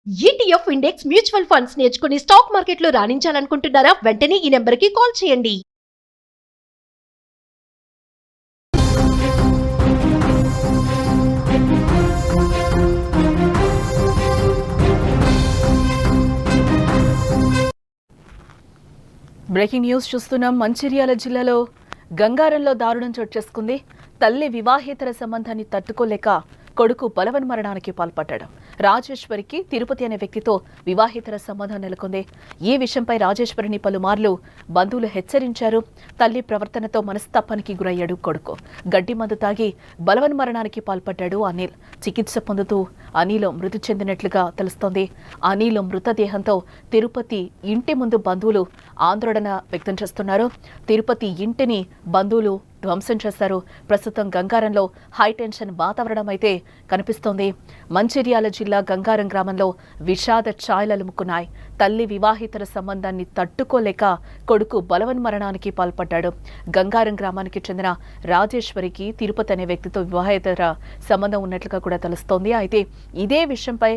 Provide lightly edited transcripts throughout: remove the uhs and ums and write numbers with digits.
ETF index mutual funds నేర్చుకుని stock మార్కెట్లో రాణించాలనుకుంటున్నారా? వెంటనే ఈ నెంబర్కి కాల్ చేయండి. బ్రేకింగ్ న్యూస్ చూస్తున్నాం. మంచిర్యాల జిల్లాలో గంగారంలో దారుణం చోటు చేసుకుంది. తల్లి వివాహేతర సంబంధాన్ని తట్టుకోలేక కొడుకు బలవన్మరణానికి పాల్పడ్డాడు. రాజేశ్వరికి తిరుపతి అనే వ్యక్తితో వివాహేతర సంబంధం నెలకొంది. ఈ విషయంపై రాజేశ్వరిని పలుమార్లు బంధువులు హెచ్చరించారు. తల్లి ప్రవర్తనతో మనస్తాపానికి గురయ్యాడు కొడుకు. గడ్డి మందు తాగి బలవన్మరణానికి పాల్పడ్డాడు అనిల్. చికిత్స పొందుతూ అనిల్ మృతి చెందినట్లుగా తెలుస్తోంది. అనిల్ మృతదేహంతో తిరుపతి ఇంటి ముందు బంధువులు ఆందోళన వ్యక్తం చేస్తున్నారు. తిరుపతి ఇంటిని బంధువులు ధ్వంసం చేశారు. ప్రస్తుతం గంగారంలో హైటెన్షన్ వాతావరణం అయితే కనిపిస్తోంది. మంచిర్యాల జిల్లా గంగారం గ్రామంలో విషాద ఛాయలలుముకున్నాయి. తల్లి వివాహితర సంబంధాన్ని తట్టుకోలేక కొడుకు బలవన్మరణానికి పాల్పడ్డాడు. గంగారం గ్రామానికి చెందిన రాజేశ్వరికి తిరుపతి అనే వ్యక్తితో వివాహేతర సంబంధం ఉన్నట్లుగా కూడా తెలుస్తోంది. అయితే ఇదే విషయంపై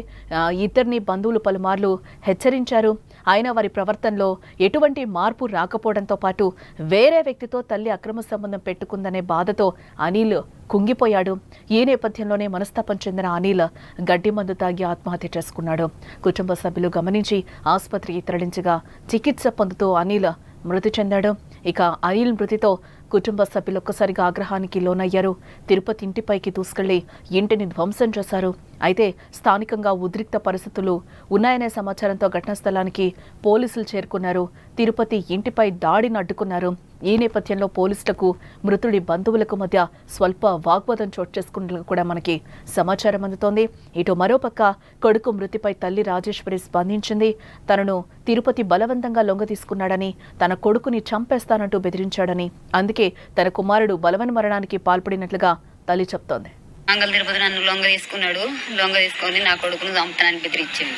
ఇద్దరిని బంధువులు పలుమార్లు హెచ్చరించారు. అయినా వారి ప్రవర్తనలో ఎటువంటి మార్పు రాకపోవడంతో పాటు వేరే వ్యక్తితో తల్లి అక్రమ సంబంధం పెట్టుకుందనే బాధతో అనిల్ కుంగిపోయాడు. ఈ నేపథ్యంలోనే మనస్తాపం చెందిన అనిల్ గడ్డి మందు తాగి ఆత్మహత్య చేసుకున్నాడు. కుటుంబ సభ్యులు గమనించి ఆసుపత్రికి తరలించగా చికిత్స పొందుతూ అనిల్ మృతి చెందాడు. ఇక అనిల్ మృతితో కుటుంబ సభ్యులు ఒక్కసారిగా ఆగ్రహానికి లోనయ్యారు. తిరుపతి ఇంటిపైకి దూసుకెళ్లి ఇంటిని ధ్వంసం చేశారు. అయితే స్థానికంగా ఉద్రిక్త పరిస్థితులు ఉన్నాయనే సమాచారంతో ఘటనా స్థలానికి పోలీసులు చేరుకున్నారు. తిరుపతి ఇంటిపై దాడిని అడ్డుకున్నారు. ఈ నేపథ్యంలో పోలీసులకు మృతుడి బంధువులకు మధ్య స్వల్ప వాగ్వాదం చోటు చేసుకున్నట్లు కూడా మనకి సమాచారం అందుతోంది. ఇటు మరోపక్క కొడుకు మృతిపై తల్లి రాజేశ్వరి స్పందించింది. తనను తిరుపతి బలవంతంగా లొంగ తీసుకున్నాడని, తన కొడుకుని చంపేస్తానంటూ బెదిరించాడని, అందుకే తన కుమారుడు బలవన్మరణానికి పాల్పడినట్లుగా తల్లి చెప్తోంది. మంగళ తిరుపతి నన్ను లొంగ తీసుకొని నా కొడుకును చంపుతానని బెదిరించింది.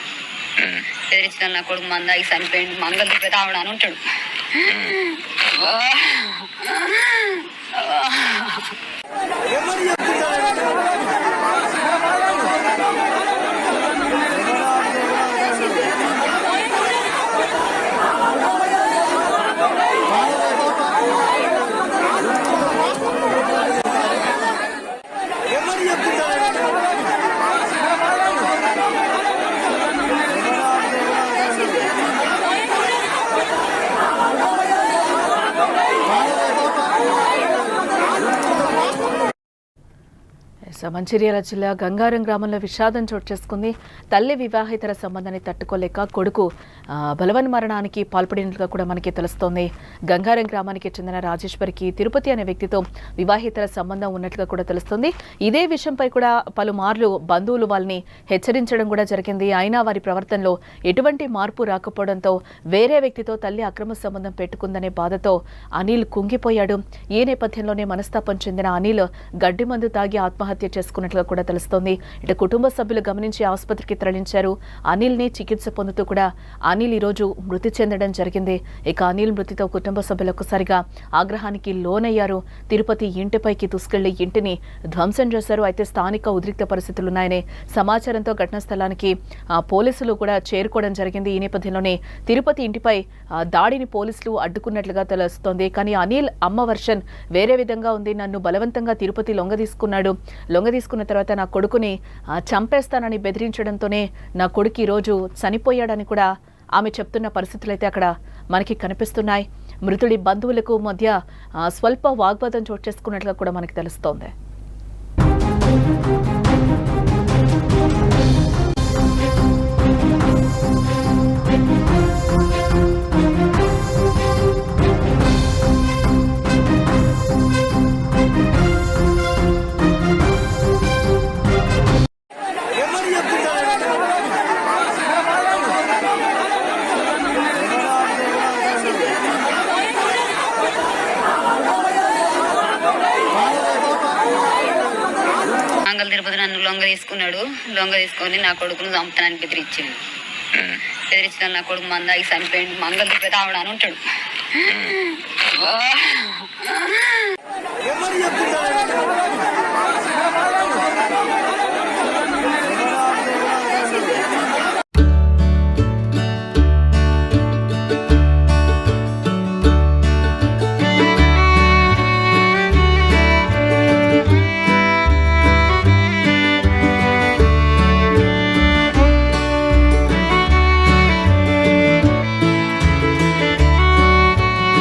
బెదిరించిన నా కొడుకు మందాకి చనిపోయింది. మంగళ తిరుపతి ఆవిడ అని ఉంటాడు. మంచిర్యాల జిల్లా గంగారం గ్రామంలో విషాదం చోటు చేసుకుంది. తల్లి వివాహేతర సంబంధాన్ని తట్టుకోలేక కొడుకు బలవన్మరణానికి పాల్పడినట్లుగా కూడా మనకి తెలుస్తోంది. గంగారం గ్రామానికి చెందిన రాజేశ్వరికి తిరుపతి అనే వ్యక్తితో వివాహేతర సంబంధం ఉన్నట్లుగా కూడా తెలుస్తోంది. ఇదే విషయంపై కూడా పలుమార్లు బంధువులు వాళ్ళని హెచ్చరించడం కూడా జరిగింది. అయినా వారి ప్రవర్తనలో ఎటువంటి మార్పు రాకపోవడంతో వేరే వ్యక్తితో తల్లి అక్రమ సంబంధం పెట్టుకుందనే బాధతో అనిల్ కుంగిపోయాడు. ఈ నేపథ్యంలోనే మనస్తాపం చెందిన అనిల్ గడ్డి మందు తాగి ఆత్మహత్య చేసుకున్నట్లుగా కూడా తెలుస్తోంది. ఇటు కుటుంబ సభ్యులు గమనించి ఆసుపత్రికి తరలించారు. అనిల్ ని చికిత్స పొందుతూ కూడా అనిల్ ఈరోజు మృతి చెందడం జరిగింది. ఇక అనిల్ మృతితో కుటుంబ సభ్యులు ఒక్కసారిగా ఆగ్రహానికి లోనయ్యారు. తిరుపతి ఇంటిపైకి దూసుకెళ్లి ఇంటిని ధ్వంసం చేశారు. అయితే స్థానిక ఉద్రిక్త పరిస్థితులున్నాయనే సమాచారంతో ఘటనా స్థలానికి పోలీసులు కూడా చేరుకోవడం జరిగింది. ఈ నేపథ్యంలోనే తిరుపతి ఇంటిపై దాడిని పోలీసులు అడ్డుకున్నట్లుగా తెలుస్తోంది. కానీ అనిల్ అమ్మ వర్షన్ వేరే విధంగా ఉంది. నన్ను బలవంతంగా తిరుపతి లొంగ తీసుకున్న తర్వాత నా కొడుకుని చంపేస్తానని బెదిరించడంతోనే నా కొడుకు ఈ రోజు చనిపోయాడని కూడా ఆమె చెప్తున్న పరిస్థితులు అయితే అక్కడ మనకి కనిపిస్తున్నాయి. మృతుడి బంధువులకు మధ్య స్వల్ప వాగ్వాదం చోటు చేసుకున్నట్లుగా కూడా మనకి తెలుస్తోంది. మంగళ తిరుపతి నన్ను లొంగ తీసుకొని నా కొడుకును చంపుతానని బెదిరించింది. బెదిరించిన నా కొడుకు మందాకి చనిపోయింది. మంగళ తిరుపతి ఆవిడ అని ఉంటాడు. ఎవరు చెప్తున్నారు?